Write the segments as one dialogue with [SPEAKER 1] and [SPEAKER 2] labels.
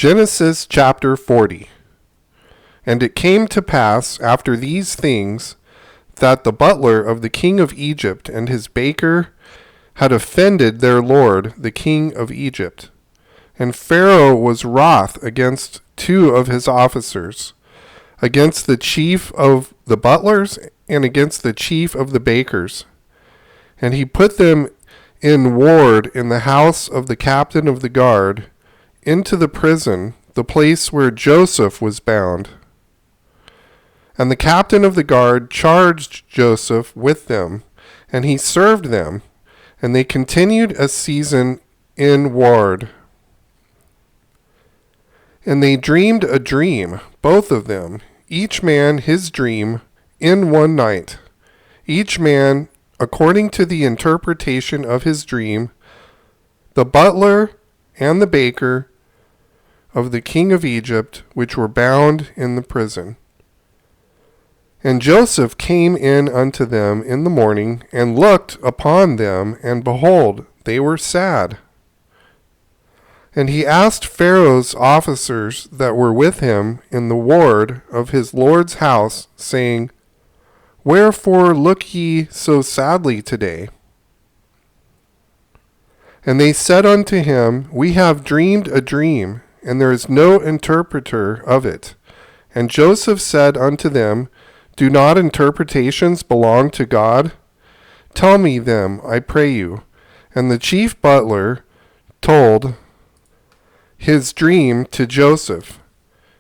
[SPEAKER 1] Genesis chapter 40. And it came to pass after these things that the butler of the king of Egypt and his baker had offended their lord, the king of Egypt. And Pharaoh was wroth against two of his officers, against the chief of the butlers and against the chief of the bakers. And he put them in ward in the house of the captain of the guard, into the prison, the place where Joseph was bound. And the captain of the guard charged Joseph with them, and he served them, and they continued a season in ward. And they dreamed a dream, both of them, each man his dream, in one night, each man according to the interpretation of his dream, the butler and the baker of the king of Egypt, which were bound in the prison. And Joseph came in unto them in the morning, and looked upon them, and behold, they were sad. And he asked Pharaoh's officers that were with him in the ward of his lord's house, saying, Wherefore look ye so sadly today? And they said unto him, We have dreamed a dream, and there is no interpreter of it. And Joseph said unto them, Do not interpretations belong to God? Tell me them, I pray you. And the chief butler told his dream to Joseph,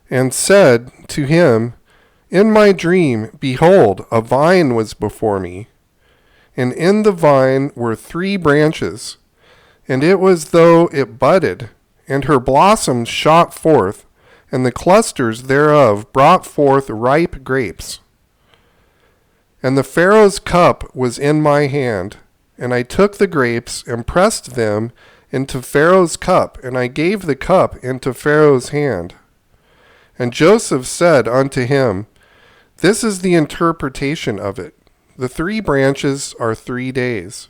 [SPEAKER 1] and said to him, In my dream, behold, a vine was before me, and in the vine were 3 branches, and it was though it budded, and her blossoms shot forth, and the clusters thereof brought forth ripe grapes. And the Pharaoh's cup was in my hand, and I took the grapes and pressed them into Pharaoh's cup, and I gave the cup into Pharaoh's hand. And Joseph said unto him, This is the interpretation of it. The 3 branches are 3 days.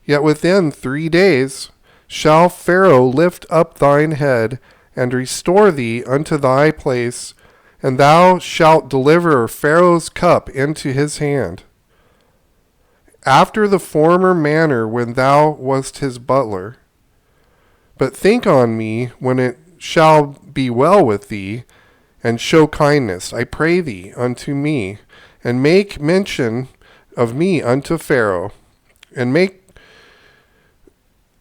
[SPEAKER 1] Yet within 3 days shall Pharaoh lift up thine head, and restore thee unto thy place, and thou shalt deliver Pharaoh's cup into his hand, after the former manner when thou wast his butler. But think on me when it shall be well with thee, and show kindness, I pray thee, unto me, and make mention of me unto Pharaoh, and make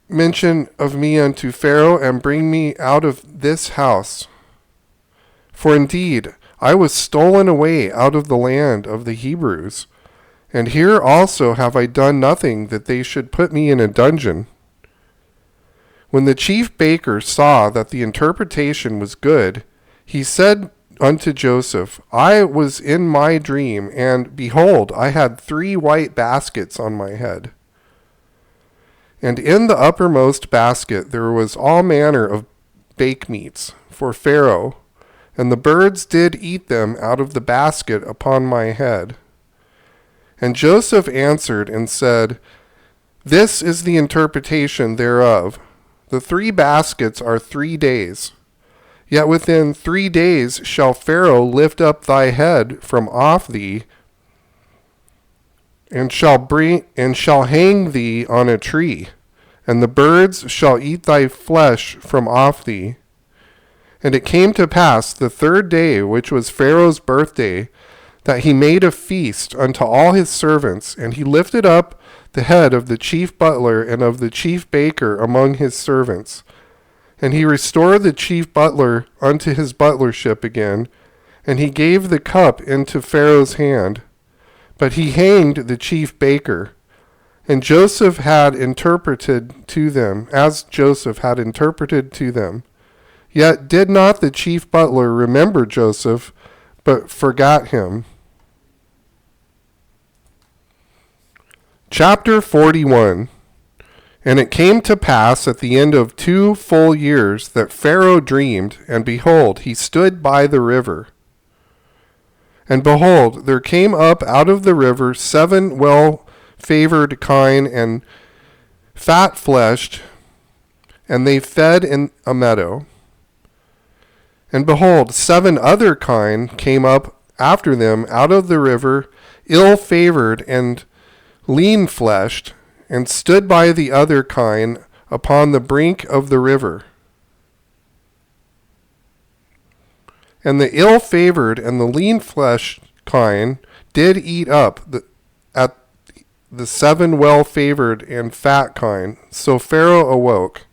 [SPEAKER 1] mention of me unto Pharaoh, and bring me out of this house. For indeed, I was stolen away out of the land of the Hebrews, and here also have I done nothing that they should put me in a dungeon. When the chief baker saw that the interpretation was good, he said unto Joseph, I was in my dream, and behold, I had 3 white baskets on my head. And in the uppermost basket there was all manner of bake meats for Pharaoh, and the birds did eat them out of the basket upon my head. And Joseph answered and said, This is the interpretation thereof. The 3 baskets are 3 days. Yet within 3 days shall Pharaoh lift up thy head from off thee, and shall hang thee on a tree, and the birds shall eat thy flesh from off thee. And it came to pass the 3rd day, which was Pharaoh's birthday, that he made a feast unto all his servants, and he lifted up the head of the chief butler and of the chief baker among his servants. And he restored the chief butler unto his butlership again, and he gave the cup into Pharaoh's hand. But he hanged the chief baker. And Joseph had interpreted to them, as Joseph had interpreted to them. Yet did not the chief butler remember Joseph, but forgot him. Chapter 41. And it came to pass at the end of 2 full years that Pharaoh dreamed, and behold, he stood by the river. And behold, there came up out of the river 7 well-favored kine and fat-fleshed, and they fed in a meadow. And behold, 7 other kine came up after them out of the river, ill-favored and lean-fleshed, and stood by the other kine upon the brink of the river. And the ill-favored and the lean-fleshed kine did eat up at the 7 well-favored and fat kine. So Pharaoh awoke.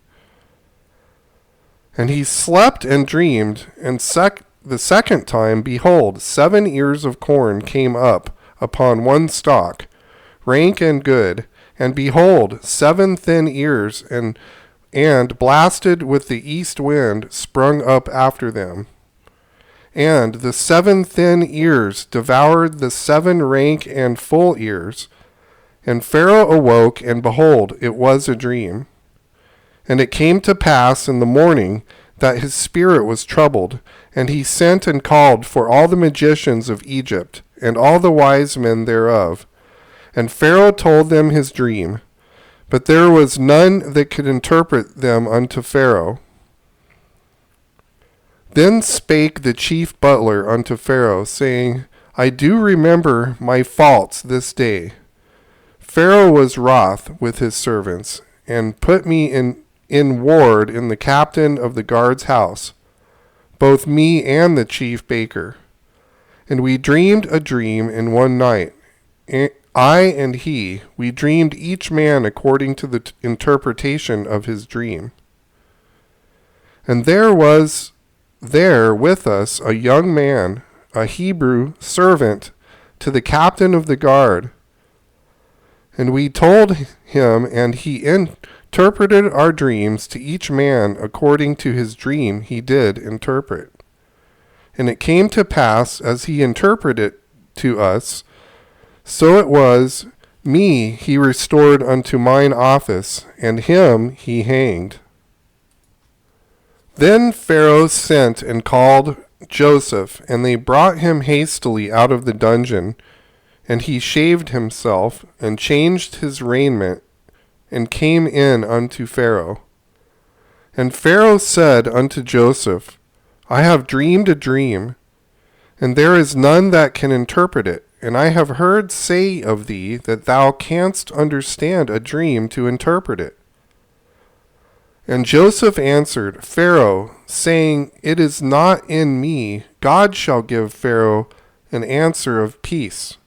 [SPEAKER 1] And he slept and dreamed, and the second time, behold, 7 ears of corn came up upon one stalk, rank and good, and behold, 7 thin ears and blasted with the east wind sprung up after them. And the 7 thin ears devoured the 7 rank and full ears. And Pharaoh awoke, and behold, it was a dream. And it came to pass in the morning that his spirit was troubled, and he sent and called for all the magicians of Egypt, and all the wise men thereof. And Pharaoh told them his dream, but there was none that could interpret them unto Pharaoh. Then spake the chief butler unto Pharaoh, saying, I do remember my faults this day. Pharaoh was wroth with his servants, and put me in ward in the captain of the guard's house, both me and the chief baker. And we dreamed a dream in one night. I and he, we dreamed each man according to the interpretation of his dream. And there was there with us a young man, a Hebrew servant to the captain of the guard. And we told him, and he interpreted our dreams to each man according to his dream he did interpret. And it came to pass, as he interpreted to us, so it was, me he restored unto mine office, and him he hanged. Then Pharaoh sent and called Joseph, and they brought him hastily out of the dungeon. And he shaved himself, and changed his raiment, and came in unto Pharaoh. And Pharaoh said unto Joseph, I have dreamed a dream, and there is none that can interpret it. And I have heard say of thee that thou canst understand a dream to interpret it. And Joseph answered Pharaoh, saying, It is not in me. God shall give Pharaoh an answer of peace.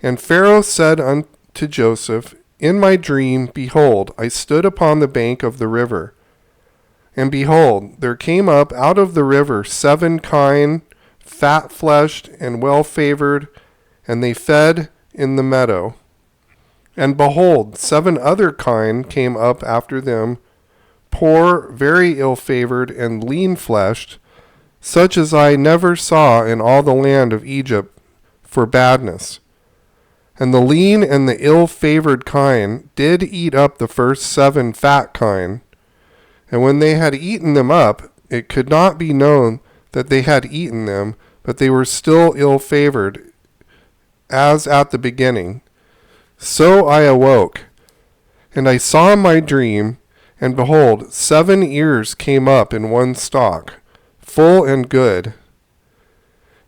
[SPEAKER 1] And Pharaoh said unto Joseph, In my dream, behold, I stood upon the bank of the river. And behold, there came up out of the river 7 kine, fat-fleshed and well-favored, and they fed in the meadow. And behold, 7 other kine came up after them, poor, very ill-favored, and lean-fleshed, such as I never saw in all the land of Egypt for badness. And the lean and the ill-favored kine did eat up the first 7 fat kine. And when they had eaten them up, it could not be known that they had eaten them, but they were still ill-favored, as at the beginning. So I awoke, and I saw my dream, and behold, 7 ears came up in one stalk, full and good.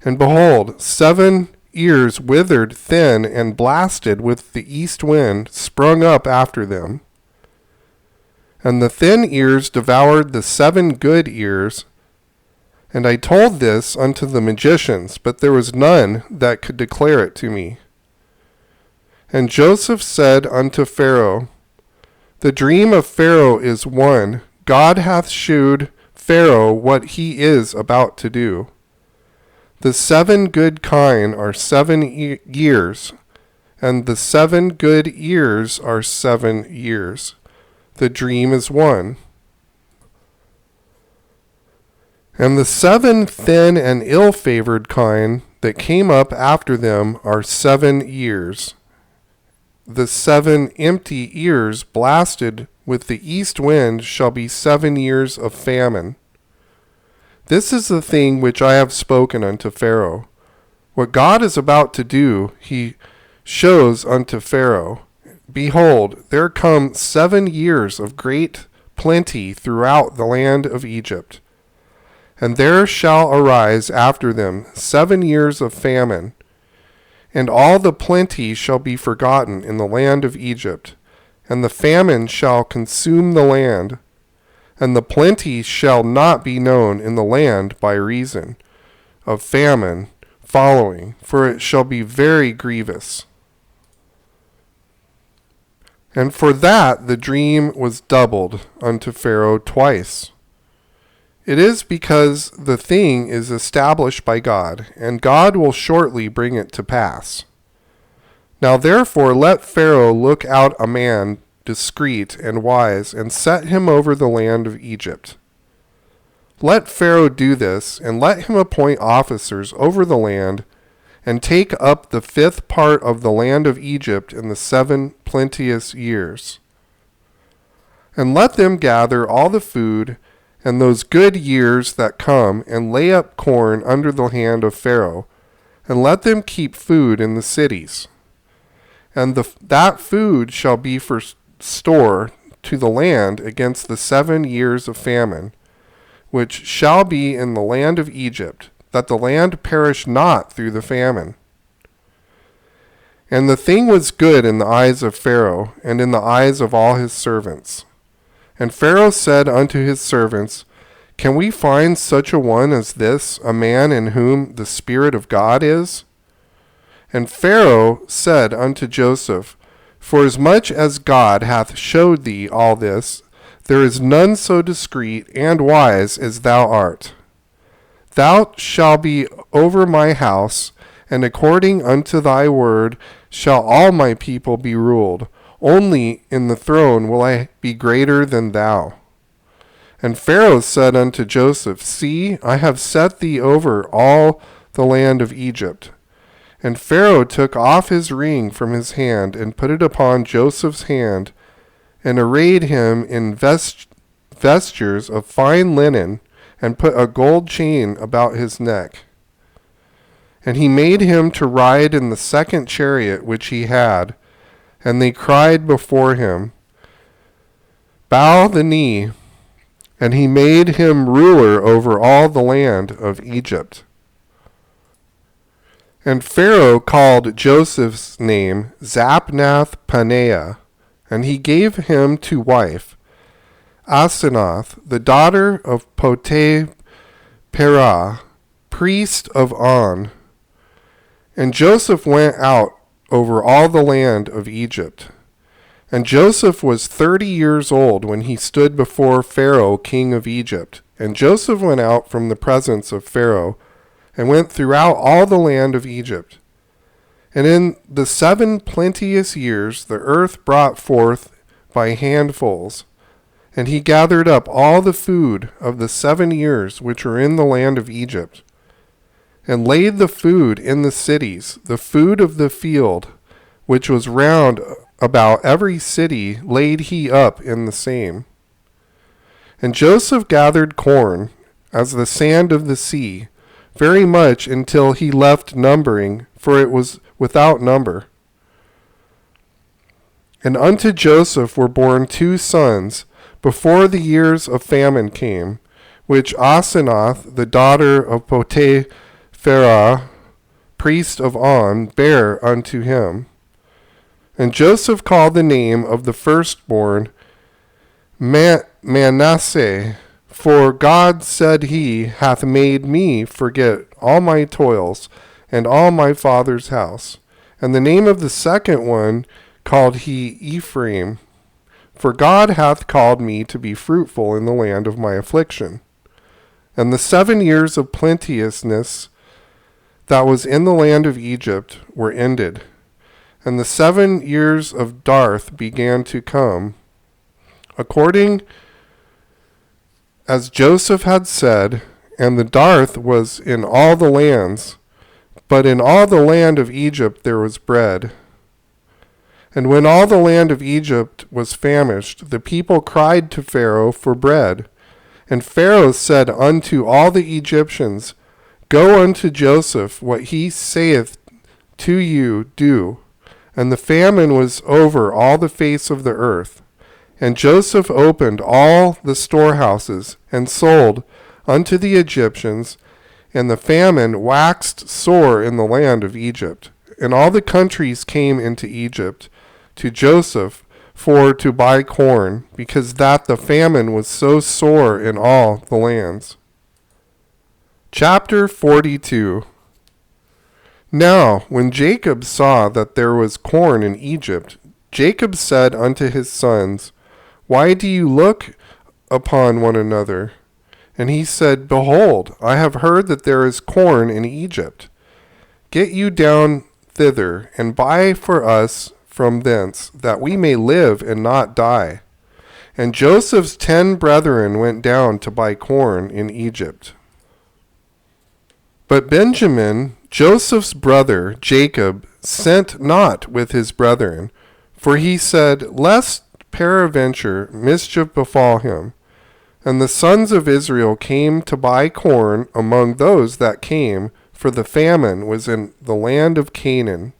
[SPEAKER 1] And behold, 7 ears withered thin and blasted with the east wind sprung up after them. And the thin ears devoured the 7 good ears. And I told this unto the magicians, but there was none that could declare it to me. And Joseph said unto Pharaoh, The dream of Pharaoh is one. God hath shewed Pharaoh what he is about to do. The 7 good kine are 7 years, and the 7 good ears are 7 years. The dream is one. And the 7 thin and ill-favored kine that came up after them are 7 years. The 7 empty ears blasted with the east wind shall be 7 years of famine. This is the thing which I have spoken unto Pharaoh. What God is about to do, he shows unto Pharaoh. Behold, there come 7 years of great plenty throughout the land of Egypt. And there shall arise after them 7 years of famine, and all the plenty shall be forgotten in the land of Egypt, and the famine shall consume the land, and the plenty shall not be known in the land by reason of famine following, for it shall be very grievous. And for that the dream was doubled unto Pharaoh twice. It is because the thing is established by God, and God will shortly bring it to pass. Now therefore let Pharaoh look out a man discreet and wise, and set him over the land of Egypt. Let Pharaoh do this, and let him appoint officers over the land, and take up the 5th part of the land of Egypt in the 7 plenteous years. And let them gather all the food and those good years that come, and lay up corn under the hand of Pharaoh, and let them keep food in the cities. And that food shall be for store to the land against the 7 years of famine, which shall be in the land of Egypt, that the land perish not through the famine. And the thing was good in the eyes of Pharaoh, and in the eyes of all his servants. And Pharaoh said unto his servants, Can we find such a one as this, a man in whom the Spirit of God is? And Pharaoh said unto Joseph, Forasmuch as God hath showed thee all this, there is none so discreet and wise as thou art. Thou shalt be over my house, and according unto thy word shall all my people be ruled. Only in the throne will I be greater than thou. And Pharaoh said unto Joseph, See, I have set thee over all the land of Egypt. And Pharaoh took off his ring from his hand, and put it upon Joseph's hand, and arrayed him in vestures of fine linen, and put a gold chain about his neck. And he made him to ride in the 2nd chariot which he had, and they cried before him, Bow the knee. And he made him ruler over all the land of Egypt. And Pharaoh called Joseph's name Zapnath-paneah, and he gave him to wife Asenath, the daughter of Potipherah, priest of On. And Joseph went out over all the land of Egypt. And Joseph was 30 years old when he stood before Pharaoh, king of Egypt. And Joseph went out from the presence of Pharaoh, and went throughout all the land of Egypt. And in the 7 plenteous years the earth brought forth by handfuls, and he gathered up all the food of the 7 years which were in the land of Egypt, and laid the food in the cities, the food of the field, which was round about every city, laid he up in the same. And Joseph gathered corn, as the sand of the sea, very much until he left numbering, for it was without number. And unto Joseph were born 2 sons, before the years of famine came, which Asenath, the daughter of Potipherah, priest of On, bare unto him. And Joseph called the name of the firstborn Manasseh, for God, said he, hath made me forget all my toils and all my father's house. And the name of the second one called he Ephraim, for God hath called me to be fruitful in the land of my affliction. And the 7 years of plenteousness that was in the land of Egypt were ended, and the 7 years of dearth began to come, according as Joseph had said, and the dearth was in all the lands, but in all the land of Egypt there was bread. And when all the land of Egypt was famished, the people cried to Pharaoh for bread. And Pharaoh said unto all the Egyptians, Go unto Joseph, what he saith to you, do. And the famine was over all the face of the earth. And Joseph opened all the storehouses, and sold unto the Egyptians, and the famine waxed sore in the land of Egypt. And all the countries came into Egypt to Joseph for to buy corn, because that the famine was so sore in all the lands. Chapter 42. Now, when Jacob saw that there was corn in Egypt, Jacob said unto his sons, Why do you look upon one another? And he said, Behold, I have heard that there is corn in Egypt. Get you down thither, and buy for us from thence, that we may live and not die. And Joseph's 10 brethren went down to buy corn in Egypt. But Benjamin, Joseph's brother, Jacob, sent not with his brethren, for he said, Lest peradventure mischief befall him. And the sons of Israel came to buy corn among those that came, for the famine was in the land of Canaan.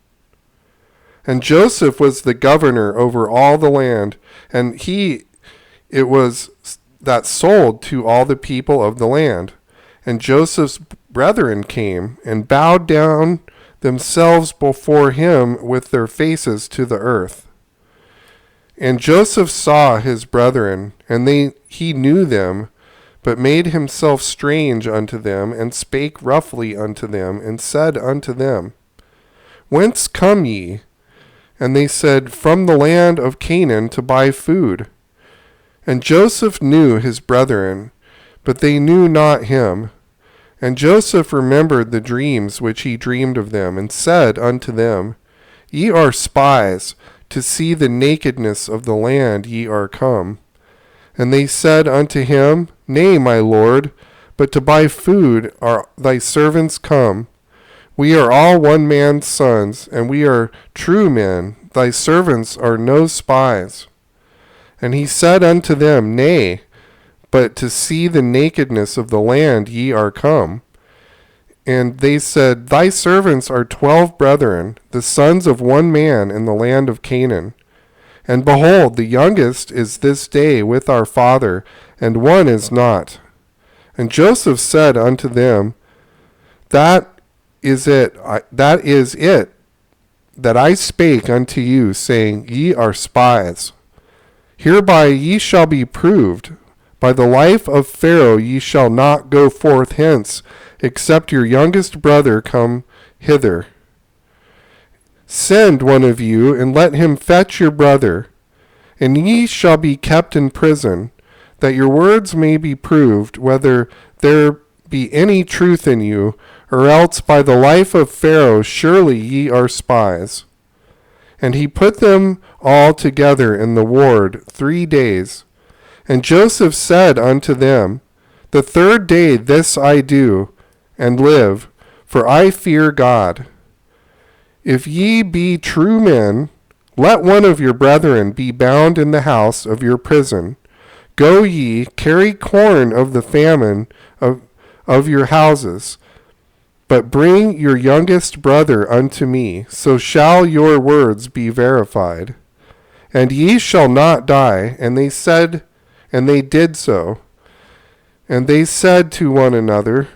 [SPEAKER 1] And Joseph was the governor over all the land, and it was that sold to all the people of the land. And Joseph's brethren came and bowed down themselves before him with their faces to the earth. And Joseph saw his brethren, and he knew them, but made himself strange unto them, and spake roughly unto them, and said unto them, Whence come ye? And they said, From the land of Canaan to buy food. And Joseph knew his brethren, but they knew not him. And Joseph remembered the dreams which he dreamed of them, and said unto them, Ye are spies, to see the nakedness of the land ye are come. And they said unto him, Nay, my lord, but to buy food are thy servants come. We are all one man's sons, and we are true men. Thy servants are no spies. And he said unto them, Nay, but to see the nakedness of the land ye are come. And they said, Thy servants are 12 brethren, the sons of one man in the land of Canaan. And behold, the youngest is this day with our father, and one is not. And Joseph said unto them, That is it that I spake unto you, saying, Ye are spies. Hereby ye shall be proved. By the life of Pharaoh ye shall not go forth hence, except your youngest brother come hither. Send one of you, and let him fetch your brother, and ye shall be kept in prison, that your words may be proved, whether there be any truth in you, or else by the life of Pharaoh surely ye are spies. And he put them all together in the ward 3 days. And Joseph said unto them, The 3rd day this I do, and live, for I fear God. If ye be true men, let one of your brethren be bound in the house of your prison. Go ye, carry corn of the famine of your houses, but bring your youngest brother unto me, so shall your words be verified. And ye shall not die. And they said, and they did so. And they said to one another,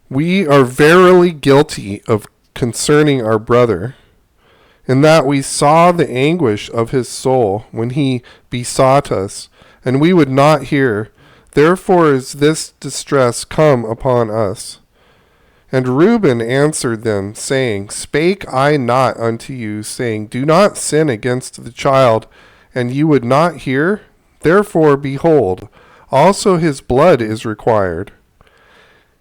[SPEAKER 1] We are verily guilty of concerning our brother, in that we saw the anguish of his soul when he besought us, and we would not hear. Therefore is this distress come upon us. And Reuben answered them, saying, Spake I not unto you, saying, Do not sin against the child, and you would not hear? Therefore, behold, also his blood is required.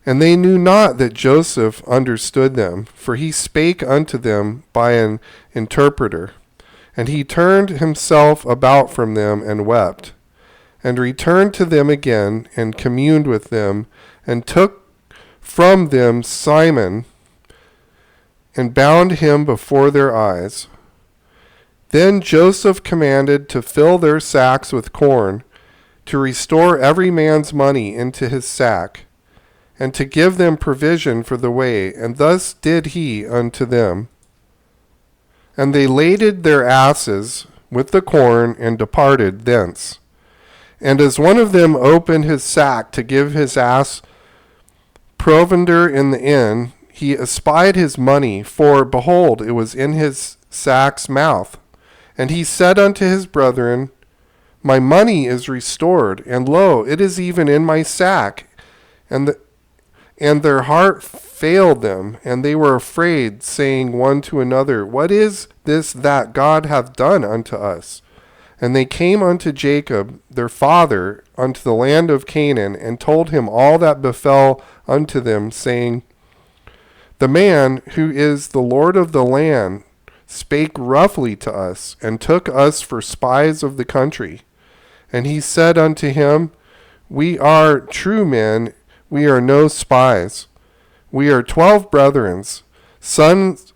[SPEAKER 1] And they knew not that Joseph understood them, for he spake unto them by an interpreter. And he turned himself about from them and wept, and returned to them again, and communed with them, and took from them Simon, and bound him before their eyes. Then Joseph commanded to fill their sacks with corn, to restore every man's money into his sack, and to give them provision for the way, and thus did he unto them. And they laded their asses with the corn, and departed thence. And as one of them opened his sack to give his ass provender in the inn, he espied his money, for, behold, it was in his sack's mouth. And he said unto his brethren, My money is restored, and lo, it is even in my sack. And their heart failed them, and they were afraid, saying one to another, What is this that God hath done unto us? And they came unto Jacob their father unto the land of Canaan, and told him all that befell unto them, saying, The man who is the Lord of the land spake roughly to us, and took us for spies of the country. And he said unto him, We are true men, we are no spies. We are 12 brethren, sons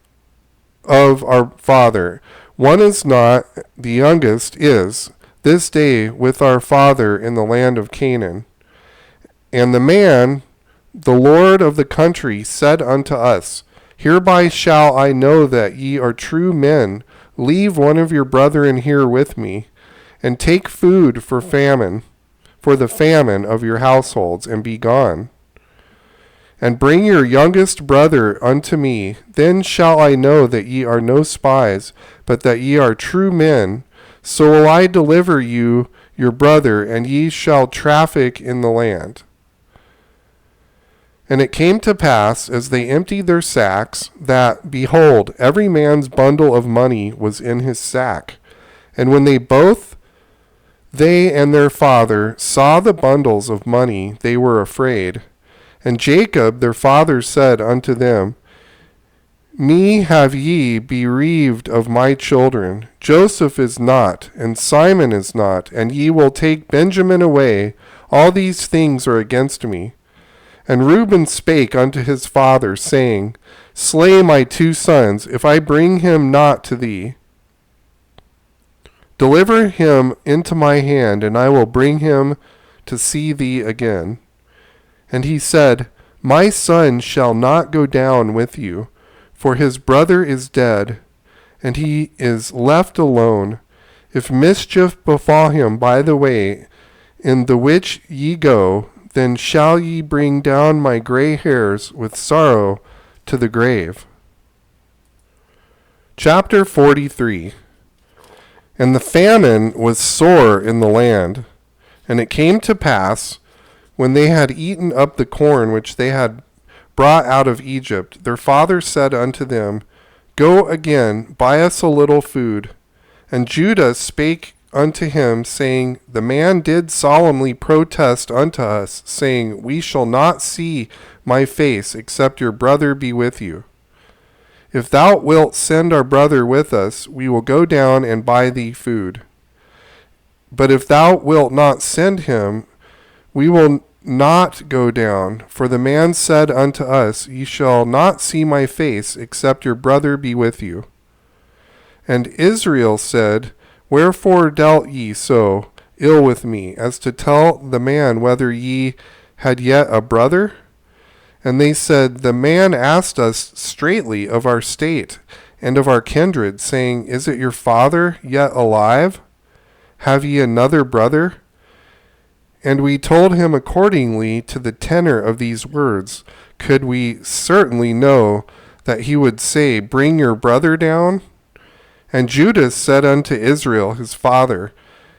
[SPEAKER 1] of our father. One is not, the youngest is, this day with our father in the land of Canaan. And the man, the Lord of the country, said unto us, Hereby shall I know that ye are true men. Leave one of your brethren here with me, and take food for the famine of your households, and be gone. And bring your youngest brother unto me, then shall I know that ye are no spies, but that ye are true men. So will I deliver you your brother, and ye shall traffic in the land. And it came to pass, as they emptied their sacks, that, behold, every man's bundle of money was in his sack. And when they and their father saw the bundles of money, they were afraid. And Jacob their father said unto them, Me have ye bereaved of my children. Joseph is not, and Simon is not, and ye will take Benjamin away. All these things are against me. And Reuben spake unto his father, saying, Slay my 2 sons, if I bring him not to thee. Deliver him into my hand, and I will bring him to see thee again. And he said, My son shall not go down with you, for his brother is dead, and he is left alone. If mischief befall him by the way in the which ye go, then shall ye bring down my gray hairs with sorrow to the grave. Chapter 43. And the famine was sore in the land, and it came to pass, when they had eaten up the corn which they had brought out of Egypt, their father said unto them, Go again, buy us a little food. And Judah spake unto him, saying, The man did solemnly protest unto us, saying, We shall not see my face, except your brother be with you. If thou wilt send our brother with us, we will go down and buy thee food. But if thou wilt not send him, we will not go down, for the man said unto us, Ye shall not see my face, except your brother be with you. And Israel said, Wherefore dealt ye so ill with me, as to tell the man whether ye had yet a brother? And they said, The man asked us straitly of our state and of our kindred, saying, Is it your father yet alive? Have ye another brother? And we told him accordingly to the tenor of these words. Could we certainly know that he would say, Bring your brother down? And Judah said unto Israel his father,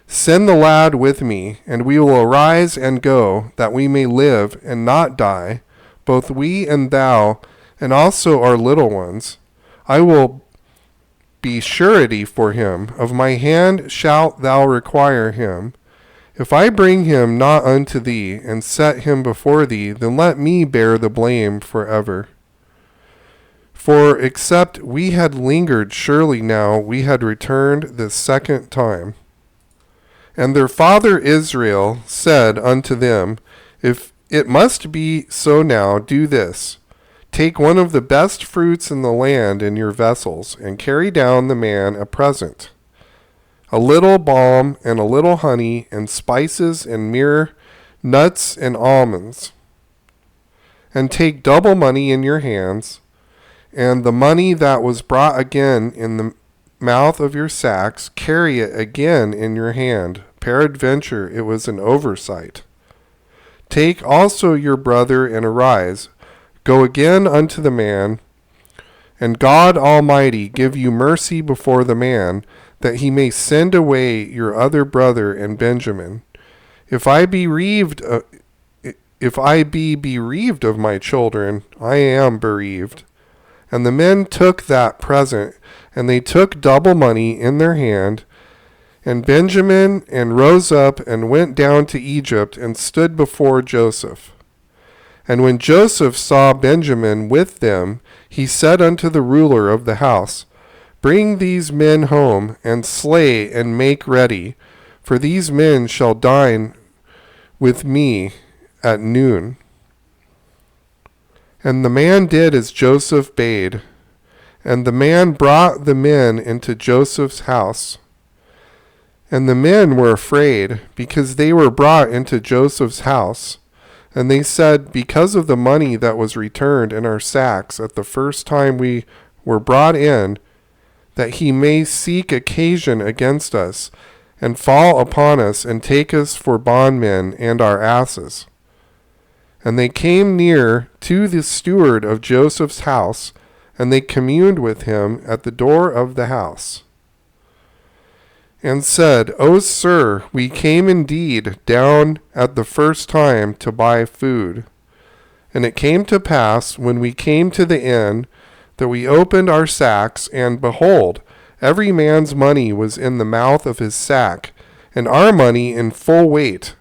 [SPEAKER 1] Send the lad with me, and we will arise and go, that we may live and not die, both we and thou, and also our little ones. I will be surety for him. Of my hand shalt thou require him. If I bring him not unto thee, and set him before thee, then let me bear the blame forever. For except we had lingered, surely now we had returned the second time. And their father Israel said unto them, If it must be so now, do this. Take one of the best fruits in the land in your vessels, and carry down the man a present. A little balm, and a little honey, and spices, and myrrh, nuts, and almonds. And take double money in your hands, and the money that was brought again in the mouth of your sacks, carry it again in your hand, Peradventure it was an oversight. Take also your brother and arise. Go again unto the man, and God Almighty give you mercy before the man, that he may send away your other brother and Benjamin. If I be bereaved of my children, I am bereaved. And the men took that present, and they took double money in their hand, and Benjamin, and rose up and went down to Egypt and stood before Joseph. And when Joseph saw Benjamin with them, he said unto the ruler of the house, Bring these men home, and slay and make ready, for these men shall dine with me at noon. And the man did as Joseph bade, and the man brought the men into Joseph's house. And the men were afraid, because they were brought into Joseph's house. And they said, Because of the money that was returned in our sacks at the first time we were brought in, that he may seek occasion against us, and fall upon us, and take us for bondmen and our asses. And they came near to the steward of Joseph's house, and they communed with him at the door of the house, and said, O sir, we came indeed down at the first time to buy food. And it came to pass, when we came to the inn, that we opened our sacks, and behold, every man's money was in the mouth of his sack, and our money in full weight.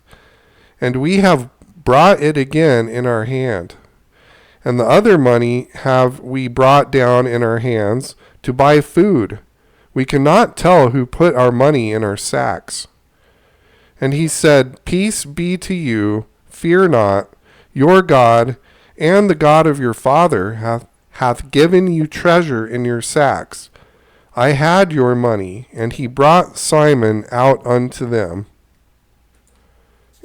[SPEAKER 1] And we have brought it again in our hand. And the other money have we brought down in our hands to buy food. We cannot tell who put our money in our sacks. And he said, Peace be to you, fear not, your God and the God of your father hath given you treasure in your sacks. I had your money. And he brought Simon out unto them.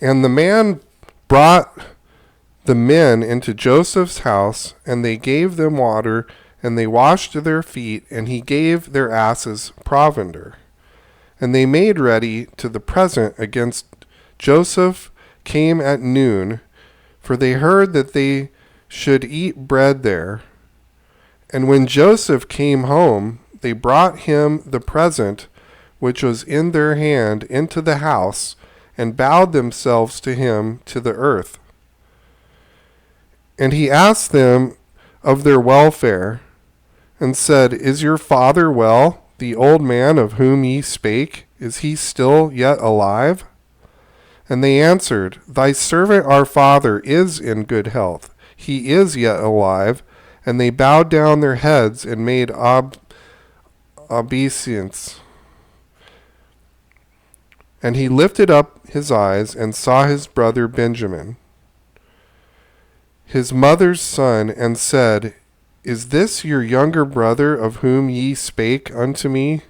[SPEAKER 1] And the man brought the men into Joseph's house, and they gave them water, and they washed their feet, and he gave their asses provender. And they made ready to the present against Joseph came at noon, for they heard that they should eat bread there. And when Joseph came home, they brought him the present which was in their hand into the house, and bowed themselves to him to the earth. And he asked them of their welfare, and said, Is your father well? The old man of whom ye spake, is he still yet alive? And they answered, Thy servant our father is in good health. He is yet alive. And they bowed down their heads and made obeisance. And he lifted up his eyes and saw his brother Benjamin, his mother's son, and said, Is this your younger brother of whom ye spake unto me?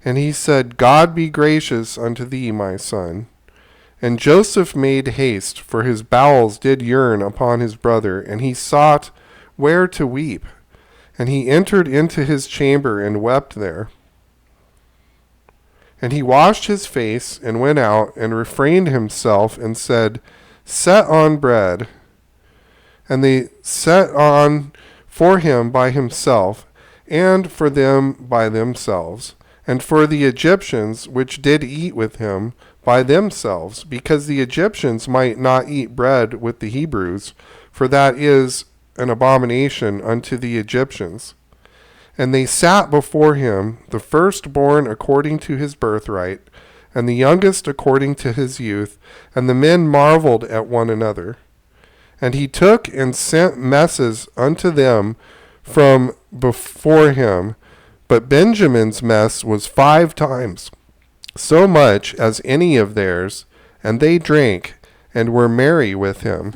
[SPEAKER 1] And he said, God be gracious unto thee, my son. And Joseph made haste, for his bowels did yearn upon his brother, and he sought where to weep. And he entered into his chamber and wept there. And he washed his face and went out and refrained himself and said, Set on bread. And they set on for him by himself, and for them by themselves, and for the Egyptians which did eat with him by themselves, because the Egyptians might not eat bread with the Hebrews, for that is an abomination unto the Egyptians. And they sat before him, the firstborn according to his birthright, and the youngest according to his youth, and the men marveled at one another. And he took and sent messes unto them from before him, but Benjamin's mess was 5 times so much as any of theirs, and they drank and were merry with him.